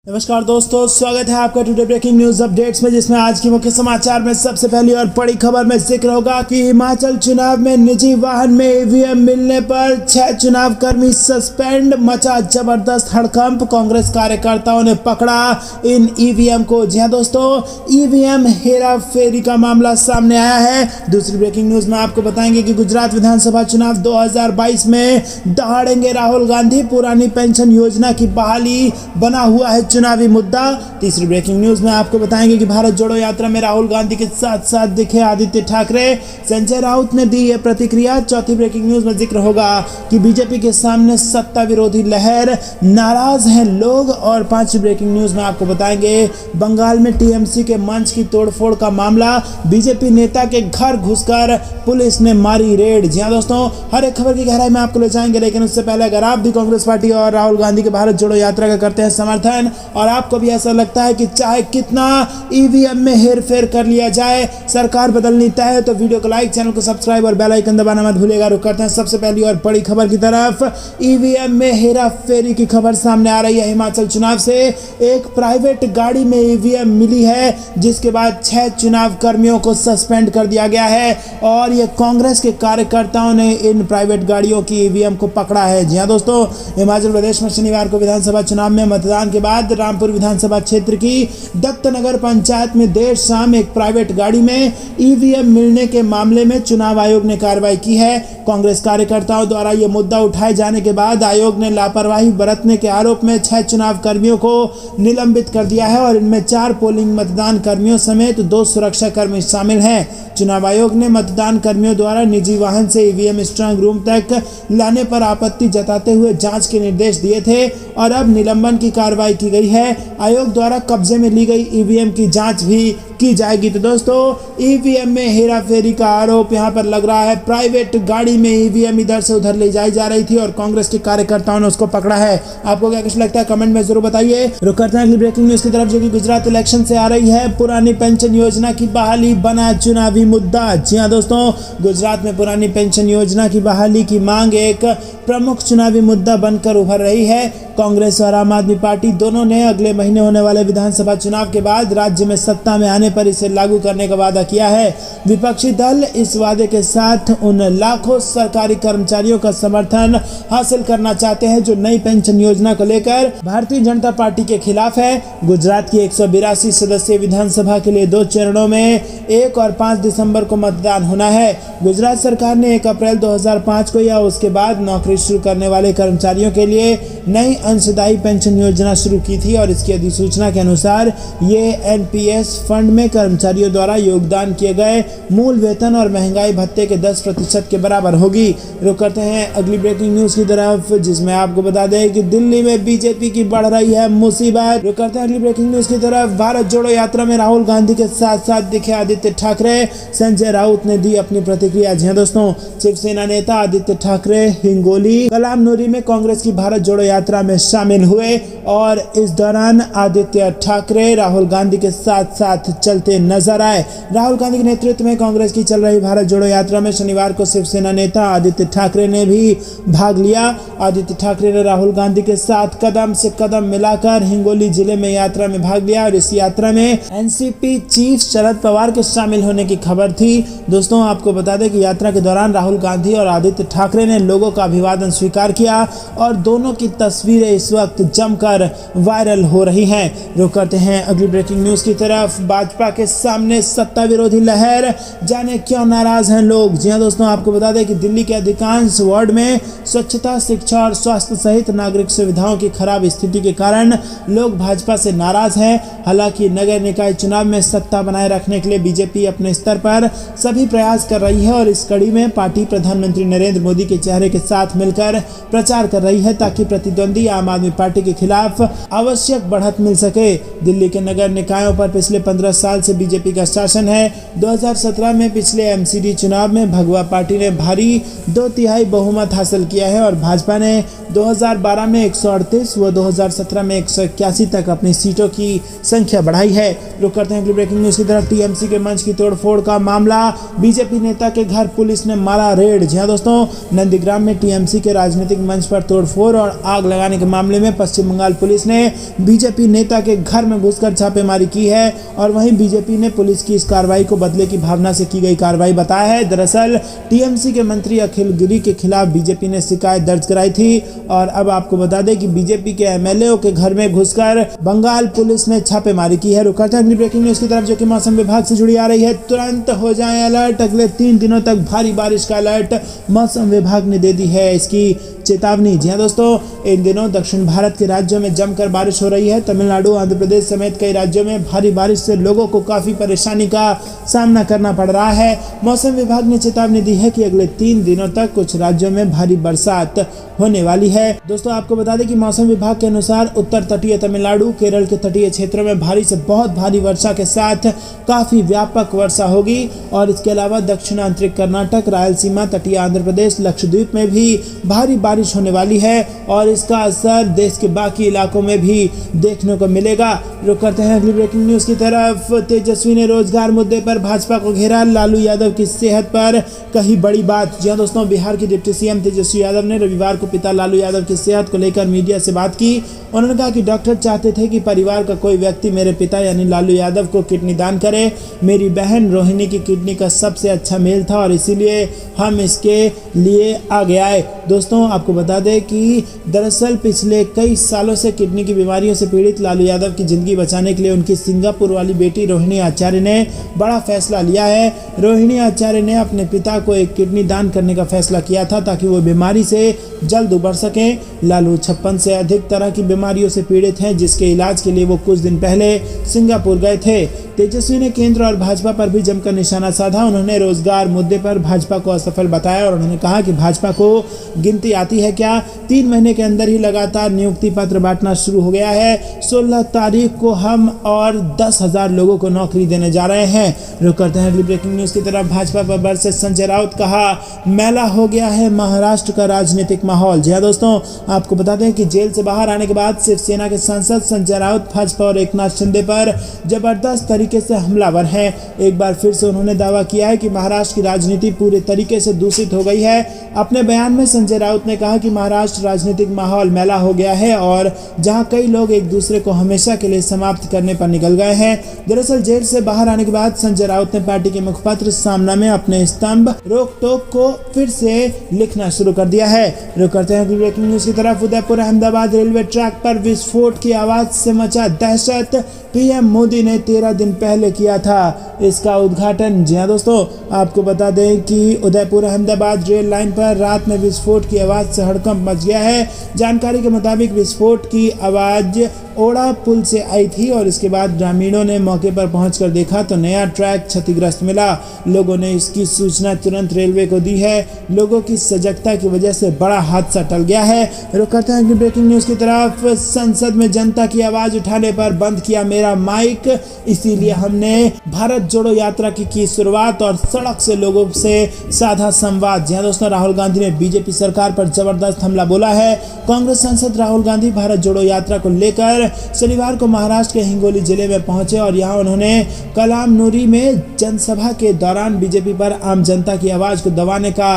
नमस्कार दोस्तों, स्वागत है आपका टुडे ब्रेकिंग न्यूज अपडेट्स में, जिसमें आज की मुख्य समाचार में सबसे पहली और बड़ी खबर में जिक्र होगा कि हिमाचल चुनाव में निजी वाहन में ईवीएम मिलने पर 6 चुनाव कर्मी सस्पेंड। मचा जबरदस्त हड़कंप, कांग्रेस कार्यकर्ताओं ने पकड़ा इन ईवीएम को। जी हां दोस्तों, ईवीएम हेरा फेरी का मामला सामने आया है। दूसरी ब्रेकिंग न्यूज में आपको बताएंगे कि गुजरात विधानसभा चुनाव 2022 में दहाड़ेंगे राहुल गांधी, पुरानी पेंशन योजना की बहाली बना हुआ है चुनावी मुद्दा। तीसरी ब्रेकिंग न्यूज में आपको बताएंगे कि भारत जोड़ो यात्रा में राहुल गांधी के साथ साथ दिखे आदित्य ठाकरे, संजय राउत ने दी ये प्रतिक्रिया। चौथी ब्रेकिंग न्यूज में जिक्र होगा कि बीजेपी के सामने सत्ता विरोधी लहर, नाराज हैं लोग। और पांचवी ब्रेकिंग न्यूज में आपको बताएंगे बंगाल में टीएमसी के मंच की तोड़फोड़ का मामला, बीजेपी नेता के घर घुसकर पुलिस ने मारी रेड। जी हां दोस्तों, हर एक खबर की गहराई में आपको ले जाएंगे, लेकिन उससे पहले अगर आप भी कांग्रेस पार्टी और राहुल गांधी के भारत जोड़ो यात्रा का करते हैं समर्थन, और आपको भी ऐसा लगता है कि चाहे कितना ईवीएम में हेरफेर कर लिया जाए सरकार बदलनी तय है, तो वीडियो को लाइक, चैनल को सब्सक्राइब और बेल आइकन दबाना मत भूलिएगा। रुक करते हैं सबसे पहली और बड़ी खबर की तरफ। ईवीएम में हेरा फेरी की खबर सामने आ रही है। हिमाचल चुनाव से एक प्राइवेट गाड़ी में ईवीएम मिली है, जिसके बाद 6 चुनाव कर्मियों को सस्पेंड कर दिया गया है और ये कांग्रेस के कार्यकर्ताओं ने इन प्राइवेट गाड़ियों की ईवीएम को पकड़ा है। जी हां दोस्तों, हिमाचल प्रदेश में शनिवार को विधानसभा चुनाव में मतदान के बाद रामपुर विधानसभा क्षेत्र की दत्तनगर पंचायत में देर शाम एक प्राइवेट गाड़ी में ईवीएम मिलने के मामले में चुनाव आयोग ने कार्रवाई की है। कांग्रेस कार्यकर्ताओं द्वारा यह मुद्दा उठाए जाने के बाद आयोग ने लापरवाही बरतने के आरोप में 6 चुनाव कर्मियों को निलंबित कर दिया है और इनमें 4 पोलिंग मतदान कर्मियों समेत 2 सुरक्षा कर्मी शामिल हैं। चुनाव आयोग ने मतदान कर्मियों द्वारा निजी वाहन से ईवीएम स्ट्रांग रूम तक लाने पर आपत्ति जताते हुए जांच के निर्देश दिए थे और अब निलंबन की कार्रवाई की गई है। आयोग द्वारा कब्जे में ली गई ईवीएम की जांच भी की जाएगी। तो दोस्तों, ईवीएम में हेराफेरी का आरोप यहां पर लग रहा है। प्राइवेट गाड़ी में ईवीएम इधर से उधर ले जाई जा रही थी और कांग्रेस के कार्यकर्ताओं ने उसको पकड़ा है। आपको क्या कुछ लगता है कमेंट में जरूर बताइए। रुक करते हैं अगली ब्रेकिंग न्यूज की तरफ, जो कि गुजरात इलेक्शन से आ रही है। पुरानी पेंशन योजना की बहाली बना चुनावी मुद्दा। जी हां दोस्तों, गुजरात में पुरानी पेंशन योजना की बहाली की मांग एक प्रमुख चुनावी मुद्दा बनकर उभर रही है। कांग्रेस और आम आदमी पार्टी दोनों ने अगले महीने होने वाले विधानसभा चुनाव के बाद राज्य में सत्ता में आने पर इसे लागू करने का वादा किया है। विपक्षी दल इस वादे के साथ उन लाखों सरकारी कर्मचारियों का समर्थन हासिल करना चाहते हैं जो नई पेंशन योजना को लेकर भारतीय जनता पार्टी के खिलाफ है। गुजरात की 182 सदस्यीय विधानसभा के लिए 2 चरणों में 1 और 5 दिसंबर को मतदान होना है। गुजरात सरकार ने 1 अप्रैल 2005 को या उसके बाद नौकरी शुरू करने वाले कर्मचारियों के लिए नई अंशदायी पेंशन योजना शुरू की थी और इसकी अधिसूचना के अनुसार ये एनपीएस फंड में कर्मचारियों द्वारा योगदान किए गए मूल वेतन और महंगाई भत्ते के 10% के बराबर होगी। रुक करते हैं अगली ब्रेकिंग न्यूज की तरफ, जिसमें आपको बता दें कि दिल्ली में बीजेपी की बढ़ रही है मुसीबत। रुक करते हैं अगली ब्रेकिंग न्यूज की तरफ। भारत जोड़ो यात्रा में राहुल गांधी के साथ साथ दिखे आदित्य ठाकरे, संजय राउत ने दी अपनी प्रतिक्रिया। जी दोस्तों, शिवसेना नेता आदित्य ठाकरे हिंगोली कलामनुरी में कांग्रेस की भारत जोड़ो यात्रा में शामिल हुए और इस दौरान आदित्य ठाकरे राहुल गांधी के साथ साथ चलते नजर आए। राहुल गांधी के नेतृत्व में कांग्रेस की चल रही भारत जोड़ो यात्रा में शनिवार को शिवसेना नेता आदित्य ठाकरे ने भी भाग लिया। आदित्य ठाकरे ने राहुल गांधी के साथ कदम से कदम मिलाकर हिंगोली जिले में यात्रा में भाग लिया और इस यात्रा में एनसीपी चीफ शरद पवार के शामिल होने की खबर थी। दोस्तों, आपको बता दें कि यात्रा के दौरान राहुल गांधी और आदित्य ठाकरे ने लोगों का अभिवादन स्वीकार किया और दोनों की तस्वीरें इस वक्त जमकर वायरल हो रही हैं। रुक करते हैं अगली ब्रेकिंग न्यूज की तरफ। भाजपा के सामने सत्ता विरोधी लहर, जाने क्यों नाराज हैं लोग। जी हां दोस्तों, आपको बता दें कि दिल्ली के अधिकांश वार्ड में स्वच्छता, शिक्षा और स्वास्थ्य सहित नागरिक सुविधाओं की खराब स्थिति के कारण लोग भाजपा से नाराज हैं। हालांकि नगर निकाय चुनाव में सत्ता बनाए रखने के लिए बीजेपी अपने स्तर पर सभी प्रयास कर रही है और इस कड़ी में पार्टी प्रधानमंत्री नरेंद्र मोदी के चेहरे के साथ मिलकर प्रचार कर रही है ताकि प्रतिद्वंदी आम आदमी पार्टी के खिलाफ आवश्यक बढ़त मिल सके। दिल्ली के नगर निकायों पर पिछले 15 साल साल से बीजेपी का शासन है। 2017 में पिछले एमसीडी चुनाव में भगवा पार्टी ने भारी 2/3 बहुमत हासिल किया है और भाजपा ने 2012 में 138 व 2017 में 181 तक अपनी सीटों की संख्या बढ़ाई है। रुक करते हैं अगली ब्रेकिंग न्यूज की तरफ। टीएमसी के मंच की तोड़फोड़ का मामला, बीजेपी नेता के घर पुलिस ने मारा रेड। जी हां दोस्तों, नंदीग्राम में टीएमसी के राजनीतिक मंच पर तोड़फोड़ और आग लगाने के मामले में पश्चिम बंगाल पुलिस ने बीजेपी नेता के घर में घुसकर छापेमारी की है और वहीं बीजेपी ने पुलिस की इस कार्रवाई को बदले की भावना से की गई कार्रवाई बताया है। दरअसल टीएमसी के मंत्री अखिल गिरी के खिलाफ बीजेपी ने शिकायत दर्ज कराई थी और अब आपको बता दें कि बीजेपी के एमएलए के घर में घुसकर बंगाल पुलिस ने छापेमारी की है। रुका था अगली ब्रेकिंग न्यूज की तरफ जो कि मौसम विभाग से जुड़ी आ रही है। तुरंत हो जाए अलर्ट, अगले 3 दिनों तक भारी बारिश का अलर्ट मौसम विभाग ने दे दी है इसकी चेतावनी। जी हां दोस्तों, इन दिनों दक्षिण भारत के राज्यों में जमकर बारिश हो रही है। तमिलनाडु, आंध्र प्रदेश समेत कई राज्यों में भारी बारिश से लोगों को काफी परेशानी का सामना करना पड़ रहा है। मौसम विभाग ने चेतावनी दी है कि अगले 3 दिनों तक कुछ राज्यों में भारी बरसात होने वाली है। दोस्तों आपको बता दें कि मौसम विभाग के अनुसार उत्तर तटीय तमिलनाडु, केरल के तटीय क्षेत्रों में भारी से बहुत भारी वर्षा के साथ काफी व्यापक वर्षा होगी और इसके अलावा दक्षिण आंतरिक कर्नाटक, रायलसीमा, तटीय आंध्र प्रदेश, लक्षद्वीप में भी भारी बारिश होने वाली है और इसका असर देश के बाकी इलाकों में भी देखने को मिलेगा। रुक करते हैं अगली ब्रेकिंग न्यूज की तरफ। तेजस्वी ने रोजगार मुद्दे पर भाजपा को घेरा, लालू यादव की सेहत पर कही बड़ी बात। जी हां दोस्तों, बिहार के डिप्टी सीएम तेजस्वी यादव ने रविवार को पिता लालू यादव की सेहत को लेकर मीडिया से बात की। उन्होंने कहा कि डॉक्टर चाहते थे कि परिवार का कोई व्यक्ति मेरे पिता यानी लालू यादव को किडनी दान करे। मेरी बहन रोहिणी की किडनी का सबसे अच्छा मेल था और इसीलिए हम इसके लिए आगे आए। दोस्तों आपको बता दें कि दरअसल पिछले कई सालों से किडनी की बीमारियों से पीड़ित लालू यादव की जिंदगी बचाने के लिए उनकी सिंगापुर वाली बेटी रोहिणी आचार्य ने बड़ा फैसला लिया है। रोहिणी आचार्य ने अपने पिता को एक किडनी दान करने का फैसला किया था ताकि वो बीमारी से जल्द उबर सकें। लालू 56 से अधिक तरह की बीमारियों से पीड़ित हैं जिसके इलाज के लिए वो कुछ दिन पहले सिंगापुर गए थे। तेजस्वी ने केंद्र और भाजपा पर भी जमकर निशाना साधा। उन्होंने रोजगार मुद्दे पर भाजपा को असफल बताया और उन्होंने कहा कि भाजपा को गिनती आती है क्या? 3 महीने के अंदर ही लगातार नियुक्ति पत्र बांटना शुरू हो गया है। 16 तारीख को हम और 10,000 लोगों को नौकरी देने जा रहे हैं। रुक करते हैं अगली ब्रेकिंग न्यूज की तरफ। भाजपा पर बरसे संजय राउत, कहा मैला हो गया है महाराष्ट्र का राजनीतिक माहौल। जी हां दोस्तों, आपको बता दें कि जेल से बाहर आने के बाद शिवसेना के सांसद संजय राउत भाजपा और एकनाथ शिंदे पर जबरदस्त तरीके से हमलावर हैं। एक बार फिर से उन्होंने दावा किया है कि महाराष्ट्र की राजनीति पूरे तरीके से दूषित हो गई है। अपने बयान में संजय राउत ने कहा कि महाराष्ट्र राजनीतिक माहौल मैला हो गया है और जहां कई लोग एक दूसरे को हमेशा के लिए समाप्त करने पर निकल गए हैं। दरअसल जेल से बाहर आने के बाद संजय राउत ने पार्टी के मुखपत्र सामना में अपने स्तंभ रोक टोक को फिर से लिखना शुरू कर दिया है। रुक करते हैं ब्रेकिंग न्यूज की तरफ। उदयपुर अहमदाबाद रेलवे ट्रैक पर विस्फोट की आवाज से मचा दहशत। पीएम मोदी ने 13 दिन पहले किया था इसका उद्घाटन। जी हां दोस्तों, आपको बता दें कि उदयपुर अहमदाबाद रेल लाइन पर रात में विस्फोट की आवाज से हड़कंप मच गया है। जानकारी के मुताबिक विस्फोट की आवाज ओड़ा पुल से आई थी और इसके बाद ग्रामीणों ने मौके पर पहुंचकर देखा तो नया ट्रैक क्षतिग्रस्त मिला। लोगों ने इसकी सूचना तुरंत रेलवे को दी है। लोगों की सजगता की वजह से बड़ा हादसा टल गया है। रुक करते हैं ब्रेकिंग न्यूज की तरफ। संसद में जनता की आवाज उठाने पर बंद किया मेरा माइक, इसीलिए हमने भारत जोड़ो यात्रा की शुरुआत और सड़क से लोगों से साधा संवाद। जी हां दोस्तों, राहुल गांधी ने बीजेपी सरकार पर जबरदस्त हमला बोला है। कांग्रेस सांसद राहुल गांधी भारत जोड़ो यात्रा को लेकर शनिवार को महाराष्ट्र के हिंगोली जिले में पहुंचे और यहां उन्होंने कलाम नूरी में जनसभा के दौरान बीजेपी पर आम जनता की आवाज को दबाने का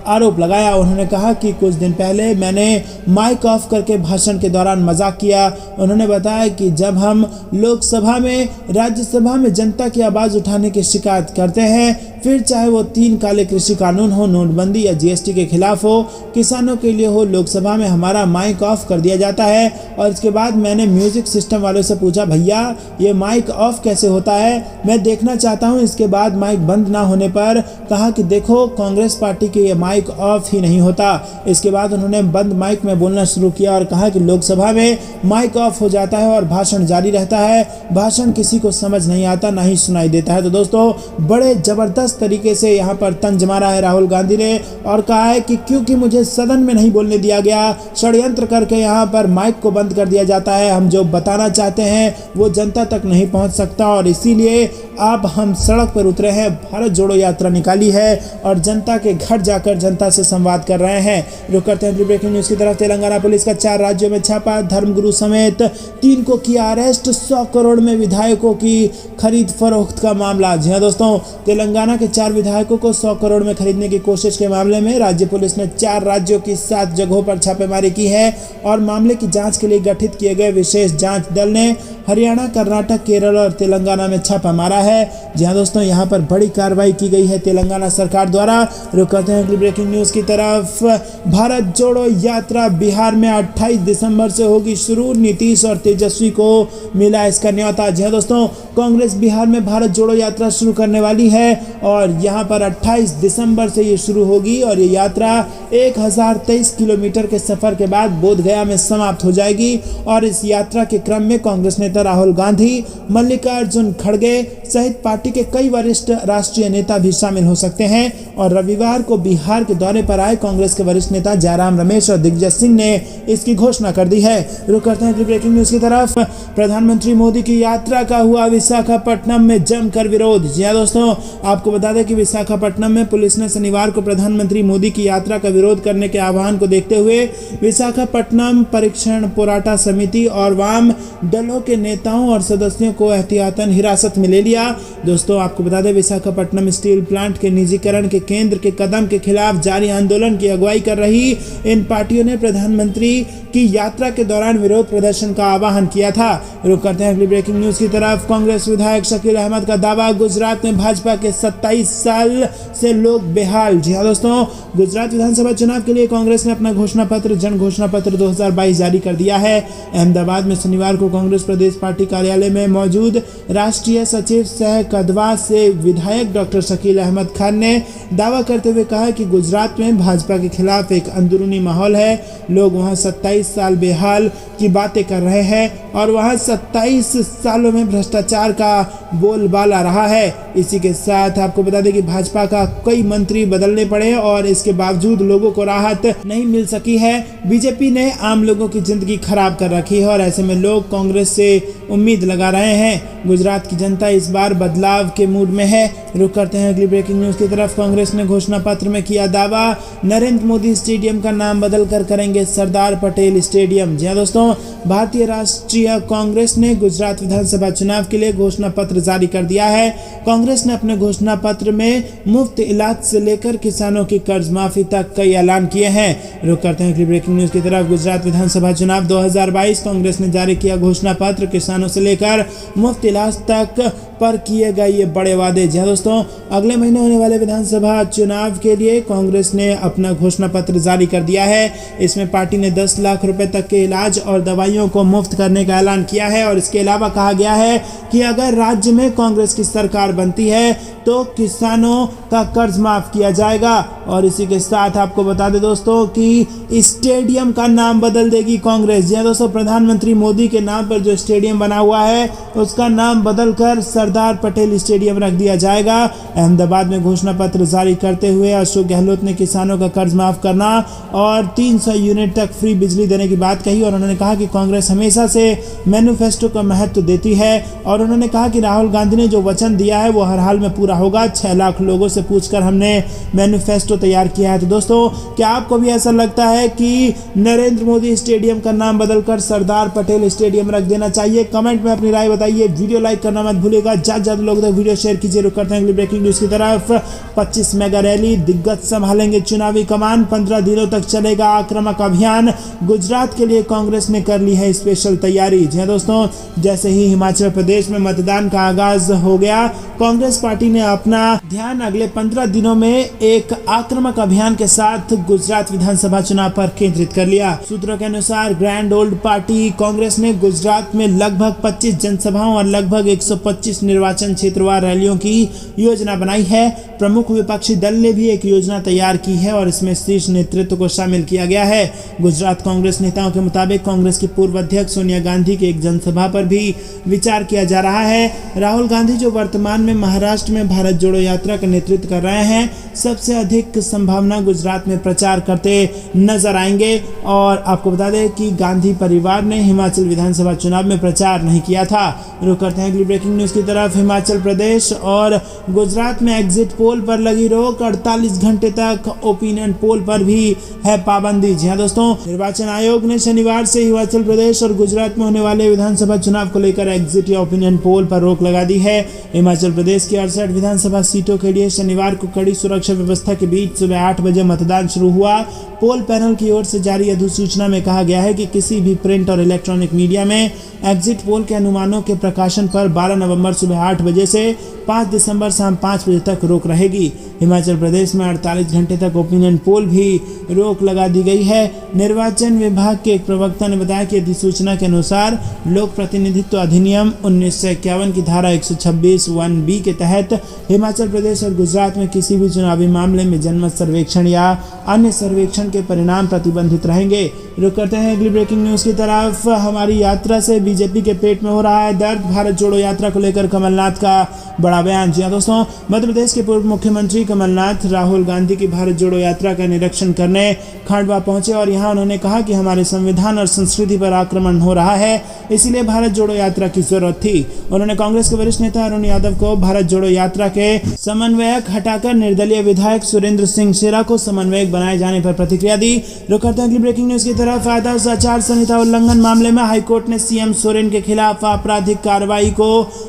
आरोप लगाया। उन्होंने कहा कि कुछ दिन पहले मैंने माइक ऑफ करके भाषण के दौरान मजाक किया। उन्होंने बताया कि जब हम लोकसभा में, राज्यसभा में जनता की आवाज उठाने की शिकायत करते हैं, फिर चाहे वो 3 काले कृषि कानून हो, नोटबंदी या जीएसटी के खिलाफ हो, किसानों के लिए हो, लोकसभा में हमारा माइक ऑफ कर दिया जाता है। और इसके बाद मैंने म्यूजिक सिस्टम वालों से पूछा, भैया ये माइक ऑफ कैसे होता है, मैं देखना चाहता हूँ। इसके बाद माइक बंद ना होने पर कहा कि देखो कांग्रेस पार्टी के ये माइक माइक ऑफ ही नहीं होता। इसके बाद उन्होंने बंद माइक में बोलना शुरू किया और कहा कि लोकसभा में माइक ऑफ हो जाता है और भाषण जारी रहता है, भाषण किसी को समझ नहीं आता, ना ही सुनाई देता है। तो दोस्तों बड़े जबरदस्त तरीके से यहाँ पर तंज मारा है राहुल गांधी ने और कहा है कि क्योंकि मुझे सदन में नहीं बोलने दिया गया, षड्यंत्र करके यहाँ पर माइक को बंद कर दिया जाता है, हम जो बताना चाहते हैं वो जनता तक नहीं पहुँच सकता और इसीलिए अब हम सड़क पर उतरे हैं, भारत जोड़ो यात्रा निकाली है और जनता के घर जाकर जनता से संवाद कर रहे हैं। रुक करते हैं ब्रेकिंग न्यूज की तरफ। तेलंगाना पुलिस का 4 राज्यों में छापा, धर्मगुरु समेत 3 को किया अरेस्ट, 100 करोड़ में विधायकों की खरीद फरोख्त का मामला। जी हाँ दोस्तों, तेलंगाना के 4 विधायकों को 100 करोड़ में खरीदने की कोशिश के मामले में राज्य पुलिस ने 4 राज्यों की 7 जगहों पर छापेमारी की है और मामले की जाँच के लिए गठित किए गए विशेष जाँच दल ने हरियाणा, कर्नाटक, केरल और तेलंगाना में छापा मारा है। जी हाँ दोस्तों, यहाँ पर बड़ी कार्रवाई की गई है तेलंगाना सरकार द्वारा। रुक करते हैं अगली ब्रेकिंग न्यूज की तरफ। भारत जोड़ो यात्रा बिहार में 28 दिसंबर से होगी शुरू, नीतीश और तेजस्वी को मिला इसका न्योता। जी हाँ दोस्तों, कांग्रेस बिहार में भारत जोड़ो यात्रा शुरू करने वाली है और यहाँ पर 28 दिसंबर से ये शुरू होगी और ये यात्रा 1023 किलोमीटर के सफर के बाद बोधगया में समाप्त हो जाएगी और इस यात्रा के क्रम में कांग्रेस नेता राहुल गांधी, मल्लिकार्जुन खड़गे सहित पार्टी के कई वरिष्ठ राष्ट्रीय नेता भी शामिल हो सकते हैं और रविवार को बिहार के दौरे पर आए कांग्रेस के वरिष्ठ नेता जयराम रमेश और दिग्विजय सिंह ने इसकी घोषणा कर दी है। रुक करते हैं ब्रेकिंग न्यूज की तरफ। प्रधानमंत्री मोदी की यात्रा का हुआ विशाखापट्टनम में जमकर विरोध। जी हाँ दोस्तों, आपको बता दें कि विशाखापट्टनम में पुलिस ने शनिवार को प्रधानमंत्री मोदी की यात्रा का विरोध करने के आह्वान को देखते हुए विशाखापट्टनम परीक्षण पोराटा समिति और वाम दलों के नेताओं और सदस्यों को एहतियातन हिरासत में ले लिया। दोस्तों आपको बता दें, विशाखापट्टनम स्टील प्लांट के निजीकरण के केंद्र के कदम के खिलाफ जारी आंदोलन की अगुवाई कर रही इन पार्टियों ने प्रधानमंत्री की यात्रा के दौरान विरोध प्रदर्शन का आह्वान किया था। रुक करते हैं अगली ब्रेकिंग न्यूज की तरफ। कांग्रेस विधायक शकील अहमद का दावा, गुजरात में भाजपा के 27 साल से लोग बेहाल। जी हाँ दोस्तों, गुजरात विधानसभा चुनाव के लिए कांग्रेस ने अपना घोषणा पत्र जन घोषणा पत्र 2022 जारी कर दिया है। अहमदाबाद में शनिवार को कांग्रेस प्रदेश पार्टी कार्यालय में मौजूद राष्ट्रीय सचिव सह कदवा से विधायक डॉक्टर शकील अहमद खान ने दावा करते हुए कहा कि गुजरात में भाजपा के खिलाफ एक अंदरूनी माहौल है, लोग वहां 27 साल बेहाल की बातें कर रहे हैं और वहां 27 सालों में भ्रष्टाचार का बोलबाला रहा है। इसी के साथ आपको बता दें कि भाजपा का कई मंत्री बदलने पड़े और इसके बावजूद लोगों को राहत नहीं मिल सकी है। बीजेपी ने आम लोगों की जिंदगी खराब कर रखी है और ऐसे में लोग कांग्रेस से उम्मीद लगा रहे हैं। गुजरात की जनता इस बार बदलाव के मूड में है। रुक करते हैं अगली ब्रेकिंग न्यूज की तरफ। कांग्रेस ने घोषणा पत्र में किया दावा, नरेंद्र मोदी स्टेडियम का नाम बदलकर करेंगे सरदार पटेल स्टेडियम। जी हाँ दोस्तों, भारतीय राष्ट्रीय कांग्रेस ने गुजरात विधानसभा चुनाव के लिए घोषणा पत्र जारी कर दिया है। कांग्रेस ने अपने घोषणा पत्र में मुफ्त इलाज से लेकर किसानों की कर्ज माफी तक कई ऐलान किए हैं। रुक करते हैं अगली ब्रेकिंग न्यूज की तरफ। गुजरात विधानसभा चुनाव 2022 कांग्रेस ने जारी किया घोषणा पत्र, किसानों से लेकर मुफ्त इलाज तक पर किए गए ये बड़े वादे। जी हाँ दोस्तों, अगले महीने होने वाले विधानसभा चुनाव के लिए कांग्रेस ने अपना घोषणा पत्र जारी कर दिया है। इसमें पार्टी ने 10 लाख रुपए तक के इलाज और दवाइयों को मुफ्त करने का ऐलान किया है और इसके अलावा कहा गया है कि अगर राज्य में कांग्रेस की सरकार बनती है तो किसानों का कर्ज माफ किया जाएगा। और इसी के साथ आपको बता दें दोस्तों कि स्टेडियम का नाम बदल देगी कांग्रेस। जी हाँ दोस्तों, प्रधानमंत्री मोदी के नाम पर जो स्टेडियम बना हुआ है उसका नाम बदलकर सरदार पटेल स्टेडियम रख दिया जाएगा। अहमदाबाद में घोषणा पत्र जारी करते हुए अशोक गहलोत ने किसानों का कर्ज माफ करना और 300 यूनिट तक फ्री बिजली देने की बात कही और उन्होंने कहा कि कांग्रेस हमेशा से मैनिफेस्टो का महत्व देती है और उन्होंने कहा कि राहुल गांधी ने जो वचन दिया है वो हर हाल में पूरा होगा। 6 लाख लोगों से पूछकर हमने मैनिफेस्टो तैयार किया है। तो दोस्तों, क्या आपको भी ऐसा लगता है कि नरेंद्र मोदी स्टेडियम का नाम बदलकर सरदार पटेल स्टेडियम रख देना चाहिए? कमेंट में अपनी राय बताइए। वीडियो लाइक करना मत भूलिएगा। ज्यादा लोग तक वीडियो शेयर कीजिए। रुक करते हैं अगली ब्रेकिंग न्यूज की तरफ। 25 मेगा रैली, दिग्गज संभालेंगे चुनावी कमान, 15 दिनों तक चलेगा आक्रामक अभियान। गुजरात के लिए कांग्रेस ने कर ली है स्पेशल तैयारी। जी दोस्तों, जैसे ही हिमाचल प्रदेश में मतदान का आगाज हो गया, कांग्रेस पार्टी ने अपना ध्यान अगले 15 दिनों में एक आक्रामक अभियान के साथ गुजरात विधानसभा चुनाव पर केंद्रित कर लिया। सूत्रों के अनुसार ग्रैंड ओल्ड पार्टी कांग्रेस ने गुजरात में लगभग 25 जनसभाओं और लगभग 125 निर्वाचन क्षेत्रवार रैलियों की योजना बनाई है। प्रमुख विपक्षी दल ने भी एक योजना तैयार की है और इसमें शीर्ष नेतृत्व को शामिल किया गया है। गुजरात कांग्रेस नेताओं के मुताबिक कांग्रेस की पूर्व अध्यक्ष सोनिया गांधी की एक जनसभा पर भी विचार किया जा रहा है। राहुल गांधी, जो वर्तमान में महाराष्ट्र में भारत जोड़ो यात्रा का नेतृत्व कर रहे हैं, सबसे अधिक संभावना गुजरात में प्रचार करते नजर आएंगे। और आपको बता दें कि गांधी परिवार ने हिमाचल विधानसभा चुनाव में प्रचार नहीं किया था। रुक करते हैं अगली ब्रेकिंग न्यूज की तरफ। हिमाचल प्रदेश और गुजरात में एग्जिट पोल पर लगी रोक, 48 घंटे तक ओपिनियन पोल पर भी है पाबंदी। जी हाँ दोस्तों, निर्वाचन आयोग ने शनिवार से हिमाचल प्रदेश और गुजरात में होने वाले विधानसभा चुनाव को लेकर एग्जिट या ओपिनियन पोल पर रोक लगा दी है। हिमाचल प्रदेश की 68 विधानसभा सीटों के लिए शनिवार को कड़ी सुरक्षा व्यवस्था के बीच सुबह 8 बजे मतदान शुरू हुआ। पोल पैनल की ओर से जारी अधिसूचना में कहा गया है कि किसी भी प्रिंट और इलेक्ट्रॉनिक मीडिया में एग्जिट पोल के अनुमानों के प्रकाशन पर 12 नवंबर सुबह 8 बजे से 5 दिसंबर शाम 5 बजे तक रोक रहेगी। हिमाचल प्रदेश में 48 घंटे तक ओपिनियन पोल भी रोक लगा दी गई है। निर्वाचन विभाग के एक प्रवक्ता ने बताया कि अधिसूचना के अनुसार लोक प्रतिनिधित्व अधिनियम 1951 की धारा 126(1)(b) के तहत हिमाचल प्रदेश और गुजरात में किसी भी चुनावी मामले में जनमत सर्वेक्षण या अन्य सर्वेक्षण के परिणाम प्रतिबंधित रहेंगे। रुक करते हैं अगली ब्रेकिंग न्यूज की तरफ। हमारी यात्रा से बीजेपी के पेट में हो रहा है दर्द, भारत जोड़ो यात्रा को लेकर कमलनाथ का बड़ा बयान। जी हाँ दोस्तों, मध्य प्रदेश के पूर्व मुख्यमंत्री कमलनाथ राहुल गांधी की भारत जोड़ो यात्रा का निरीक्षण करने खंडवा पहुंचे और यहां उन्होंने कहा कि हमारे संविधान और संस्कृति पर आक्रमण हो रहा है, इसीलिए भारत जोड़ो यात्रा की जरूरत थी। उन्होंने कांग्रेस के वरिष्ठ नेता अरुण यादव को भारत जोड़ो यात्रा के समन्वयक हटाकर निर्दलीय विधायक सुरेंद्र सिंह शेरा को समन्वयक बनाए जाने पर प्रतिक्रिया दी। रुक करते हैं अगली ब्रेकिंग न्यूज की तरफ। आदर्श आचार संहिता उल्लंघन मामले में हाईकोर्ट ने सीएम सोरेन के खिलाफ आपराधिक कार्रवाई को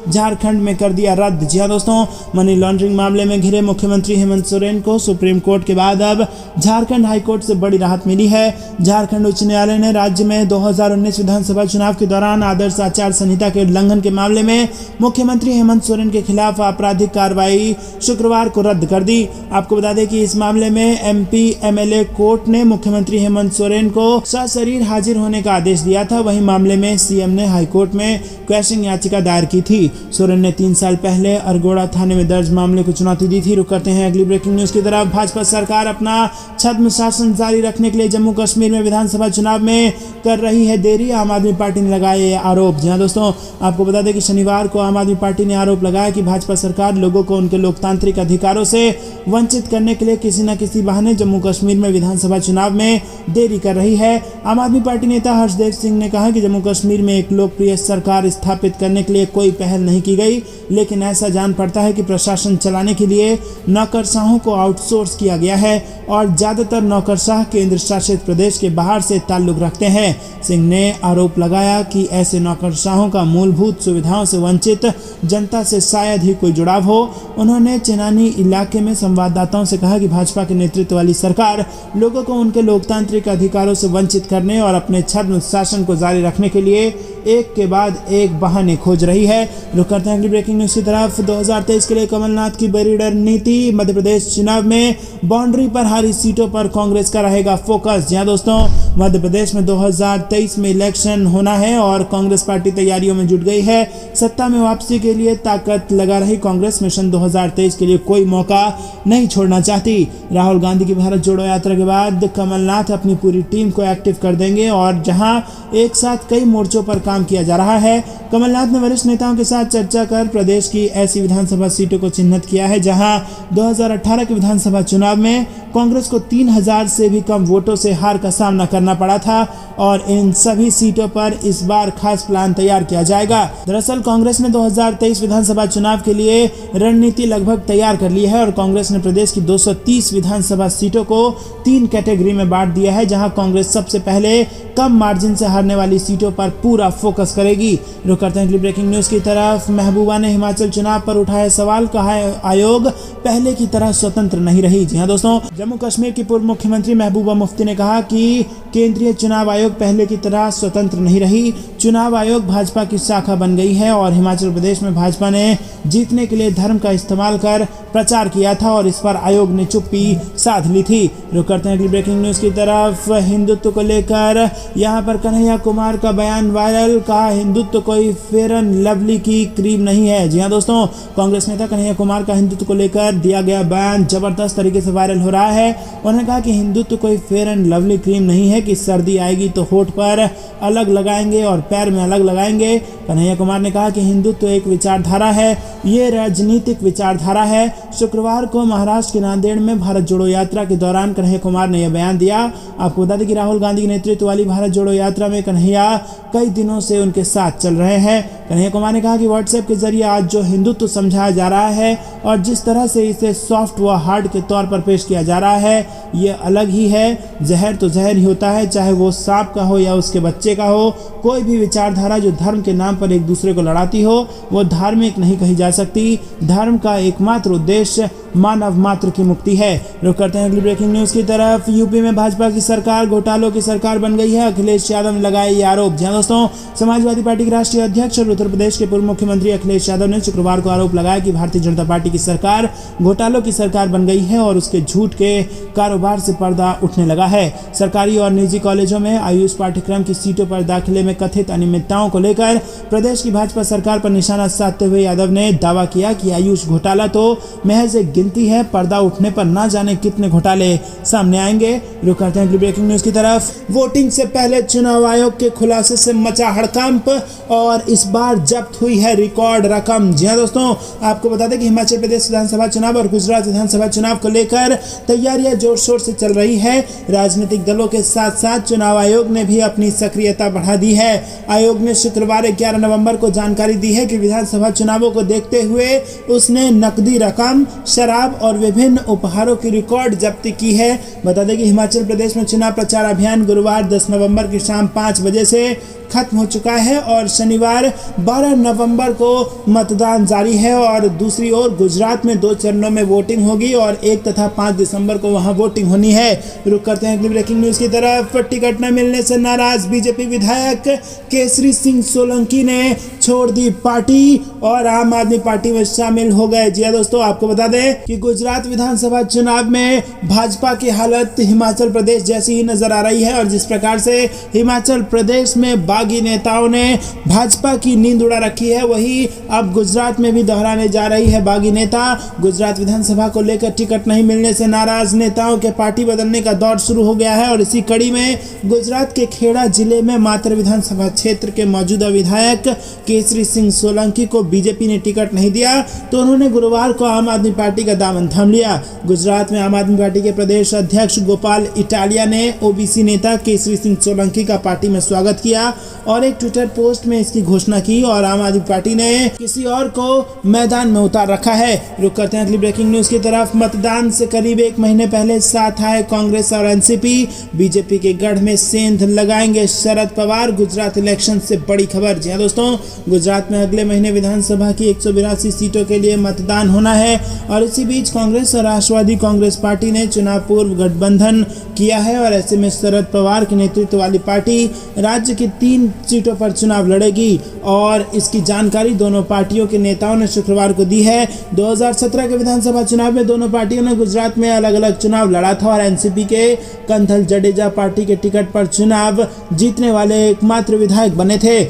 झारखंड में कर दिया रद्द। जी हाँ दोस्तों, मनी लॉन्ड्रिंग मामले में घिरे मुख्यमंत्री हेमंत सोरेन को सुप्रीम कोर्ट के बाद अब झारखंड हाईकोर्ट से बड़ी राहत मिली है। झारखंड उच्च न्यायालय ने राज्य में 2019 विधानसभा चुनाव के दौरान आदर्श आचार संहिता के उल्लंघन के मामले में मुख्यमंत्री हेमंत सोरेन के खिलाफ आपराधिक कार्रवाई शुक्रवार को रद्द कर दी। आपको बता दें कि इस मामले में एमपी एमएलए कोर्ट ने मुख्यमंत्री हेमंत सोरेन को सशरीर हाजिर होने का आदेश दिया था। वहीं मामले में सीएम ने हाईकोर्ट में क्वैशिंग याचिका दायर की थी। सोरेन ने 3 साल पहले अरगोड़ा थाने में दर्ज मामले को चुनौती दी थी। रुक करते हैं अगली ब्रेकिंग न्यूज की तरफ। भाजपा सरकार अपना छद्म शासन जारी रखने के लिए जम्मू कश्मीर में विधानसभा चुनाव में कर रही है देरी, आम आदमी पार्टी ने लगाए आरोप। जी हाँ दोस्तों, आपको बता दें कि शनिवार को आम आदमी पार्टी ने आरोप लगाया कि भाजपा सरकार लोगों को उनके लोकतांत्रिक अधिकारों से वंचित करने के लिए किसी न किसी बहाने जम्मू कश्मीर में विधानसभा चुनाव में देरी कर रही है। आम आदमी पार्टी नेता हर्षदेव सिंह ने कहा कि जम्मू कश्मीर में एक लोकप्रिय सरकार स्थापित करने के लिए कोई पहल नहीं की गई, लेकिन ऐसा जान पड़ता है कि प्रशासन चलाने के लिए नौकरशाहों को आउटसोर्स किया गया है और ज्यादातर नौकरशाह केंद्र शासित प्रदेश के बाहर से ताल्लुक रखते हैं। सिंह ने आरोप लगाया कि ऐसे नौकरशाहों का मूलभूत सुविधाओं से वंचित जनता से शायद ही कोई जुड़ाव हो। उन्होंने चेनानी इलाके में संवाददाताओं से कहा कि भाजपा के नेतृत्व वाली सरकार लोगों को उनके लोकतांत्रिक अधिकारों से वंचित करने और अपने छद्म शासन को जारी रखने के लिए एक के बाद एक बहाने खोज रही है। रुक करते हैं अगली ब्रेकिंग न्यूज की तरफ। 2023 के लिए कमलनाथ की बड़ी रणनीति। मध्य प्रदेश चुनाव में बाउंड्री पर हारी सीटों पर कांग्रेस का रहेगा फोकस। जी हां दोस्तों, मध्य प्रदेश में 2023 में इलेक्शन होना है और कांग्रेस पार्टी तैयारियों में जुट गई है। सत्ता में वापसी के लिए ताकत लगा रही कांग्रेस मिशन 2023 के लिए कोई मौका नहीं छोड़ना चाहती। राहुल गांधी की भारत जोड़ो यात्रा के बाद कमलनाथ अपनी पूरी टीम को एक्टिव कर देंगे और जहां एक साथ कई मोर्चों पर काम किया जा रहा है। कमलनाथ ने वरिष्ठ नेताओं के साथ चर्चा कर प्रदेश की ऐसी विधानसभा सीटों को चिन्हित किया है जहां 2018 के विधानसभा चुनाव में कांग्रेस को 3000 से भी कम वोटों से हार का सामना करना पड़ा था और इन सभी सीटों पर इस बार खास प्लान तैयार किया जाएगा। दरअसल कांग्रेस ने 2023 विधानसभा चुनाव के लिए रणनीति लगभग तैयार कर ली है और कांग्रेस ने प्रदेश की 230 विधानसभा सीटों को 3 कैटेगरी में बांट दिया है, जहां कांग्रेस सबसे पहले कम मार्जिन से हारने वाली सीटों पर पूरा फोकस करेगी। रुक करते हैं ब्रेकिंग न्यूज की तरफ। महबूबा ने हिमाचल चुनाव पर उठाया सवाल, कहा आयोग पहले की तरह स्वतंत्र नहीं रही। जी हाँ दोस्तों, जम्मू कश्मीर की पूर्व मुख्यमंत्री महबूबा मुफ्ती ने कहा कि केंद्रीय चुनाव आयोग पहले की तरह स्वतंत्र नहीं रही। चुनाव आयोग भाजपा की शाखा बन गई है और हिमाचल प्रदेश में भाजपा ने जीतने के लिए धर्म का इस्तेमाल कर प्रचार किया था और इस पर आयोग ने चुप्पी साध ली थी। रुक करते हैं अगली ब्रेकिंग न्यूज की तरफ। हिंदुत्व को लेकर यहां पर कन्हैया कुमार का बयान वायरल, कहा हिंदुत्व कोई फेयर एंड लवली की क्रीम नहीं है। जी हां दोस्तों, कांग्रेस नेता कन्हैया कुमार का हिंदुत्व को लेकर दिया गया बयान जबरदस्त तरीके से वायरल हो रहा है। उन्होंने कहा कि हिंदुत्व कोई फेयर एंड लवली क्रीम नहीं है कि सर्दी आएगी तो होठ पर अलग लगाएंगे और पैर में अलग लगाएंगे। कन्हैया कुमार ने कहा कि हिंदुत्व एक विचारधारा है, ये राजनीतिक विचारधारा है। शुक्रवार को महाराष्ट्र के नांदेड़ में भारत जोड़ो यात्रा के दौरान कन्हैया कुमार ने यह बयान दिया। आपको बता दें कि राहुल गांधी के नेतृत्व वाली भारत जोड़ो यात्रा में कन्हैया कई दिनों से उनके साथ चल रहे हैं। कन्हैया कुमार ने कहा कि व्हाट्सएप के जरिए आज जो हिंदुत्व समझाया जा रहा है और जिस तरह से इसे सॉफ्ट व हार्ड के तौर पर पेश किया जा रहा है, ये अलग ही है। जहर तो जहर ही होता है, चाहे वो सांप का हो या उसके बच्चे का हो। कोई भी विचारधारा जो धर्म के नाम पर एक दूसरे को लड़ाती हो वो धार्मिक नहीं कही जा सकती। धर्म का एकमात्र उद्देश्य मानव मात्र की मुक्ति है। रुक करते हैं अगली ब्रेकिंग न्यूज की तरफ। यूपी में भाजपा की सरकार घोटालों की सरकार बन गई है, अखिलेश यादव ने लगाए ये आरोप। जी दोस्तों, समाजवादी पार्टी के राष्ट्रीय अध्यक्ष और उत्तर प्रदेश के पूर्व मुख्यमंत्री अखिलेश यादव ने शुक्रवार को आरोप लगाया कि भारतीय जनता पार्टी की सरकार घोटालों की सरकार बन गई है और उसके झूठ के कारोबार से पर्दा उठने लगा है। सरकारी और निजी कॉलेजों में आयुष पाठ्यक्रम की सीटों पर दाखिले में कथित अनियमितताओं को लेकर प्रदेश की भाजपा सरकार पर निशाना साधते हुए यादव ने दावा किया कि आयुष घोटाला तो महज एक गिनती है, पर्दा उठने पर ना जाने कितने घोटाले सामने आएंगे। रुक करते हैं ब्रेकिंग न्यूज की तरफ। वोटिंग से पहले चुनाव आयोग के खुलासे से मचा हड़कंप और इस बार जब्त हुई है रिकॉर्ड रकम। जी हां दोस्तों, आपको बता दें कि हिमाचल प्रदेश विधानसभा चुनाव और गुजरात विधानसभा चुनाव को लेकर तैयारियां जोर शोर से चल रही है। राजनीतिक दलों के साथ साथ चुनाव आयोग ने भी अपनी सक्रियता बढ़ा दी है। आयोग ने शुक्रवार 11 नवंबर को जानकारी दी है कि विधानसभा चुनावों को देखते हुए उसने नकदी रकम, शराब और विभिन्न उपहारों की रिकॉर्ड जब्ती की है। बता दें कि हिमाचल प्रदेश में चुनाव प्रचार अभियान गुरुवार 10 नवंबर की शाम 5 बजे से खत्म हो चुका है और शनिवार 12 नवंबर को मतदान जारी है। और दूसरी ओर गुजरात में 2 चरणों में वोटिंग होगी और 1 तथा 5 दिसंबर को वहां वोटिंग होनी है। रुक करते हैं अगली ब्रेकिंग न्यूज की तरफ। टिकट न मिलने से नाराज बीजेपी विधायक केसरी सिंह सोलंकी ने छोड़ दी पार्टी और आम आदमी पार्टी में शामिल हो गए। जी दोस्तों, आपको बता दें कि गुजरात विधानसभा चुनाव में भाजपा की हालत हिमाचल प्रदेश जैसी ही नजर आ रही है और जिस प्रकार से हिमाचल प्रदेश में बागी नेताओं ने भाजपा की नींद उड़ा रखी है, वही अब गुजरात में भी दोहराने जा रही है बागी नेता। गुजरात विधानसभा को लेकर टिकट नहीं मिलने से नाराज नेताओं के पार्टी बदलने का दौर शुरू हो गया है और इसी कड़ी में गुजरात के खेड़ा जिले में मात्र विधानसभा क्षेत्र के मौजूदा विधायक केसरी सिंह सोलंकी को बीजेपी ने टिकट नहीं दिया तो उन्होंने गुरुवार को आम आदमी पार्टी का दामन थाम लिया। गुजरात में आम आदमी पार्टी के प्रदेश अध्यक्ष गोपाल इटालिया ने ओबीसी नेता केसरी सिंह सोलंकी का पार्टी में स्वागत किया और एक ट्विटर पोस्ट में इसकी घोषणा की और आम आदमी पार्टी ने किसी और को मैदान में उतार रखा है। रुक करते हैं अगली ब्रेकिंग न्यूज की तरफ। मतदान से करीब 1 महीने पहले साथ आए कांग्रेस और एनसीपी, बीजेपी के गढ़ में सेंध लगाएंगे शरद पवार। गुजरात इलेक्शन से बड़ी खबर। जी हां दोस्तों, गुजरात में अगले महीने विधानसभा की 182 सीटों के लिए मतदान होना है और इसी बीच कांग्रेस और राष्ट्रवादी कांग्रेस पार्टी ने चुनाव पूर्व गठबंधन किया है और ऐसे में शरद पवार के नेतृत्व वाली पार्टी राज्य की 3 सीटों पर चुनाव लड़ेगी और इसकी जानकारी दोनों पार्टियों के नेताओं ने शुक्रवार को दी है। 2017 के विधानसभा चुनाव में दोनों पार्टियों ने गुजरात में अलग अलग चुनाव लड़ा था और एनसीपी के कंथल जडेजा पार्टी के टिकट पर चुनाव जीतने वाले एकमात्र विधायक बने थे।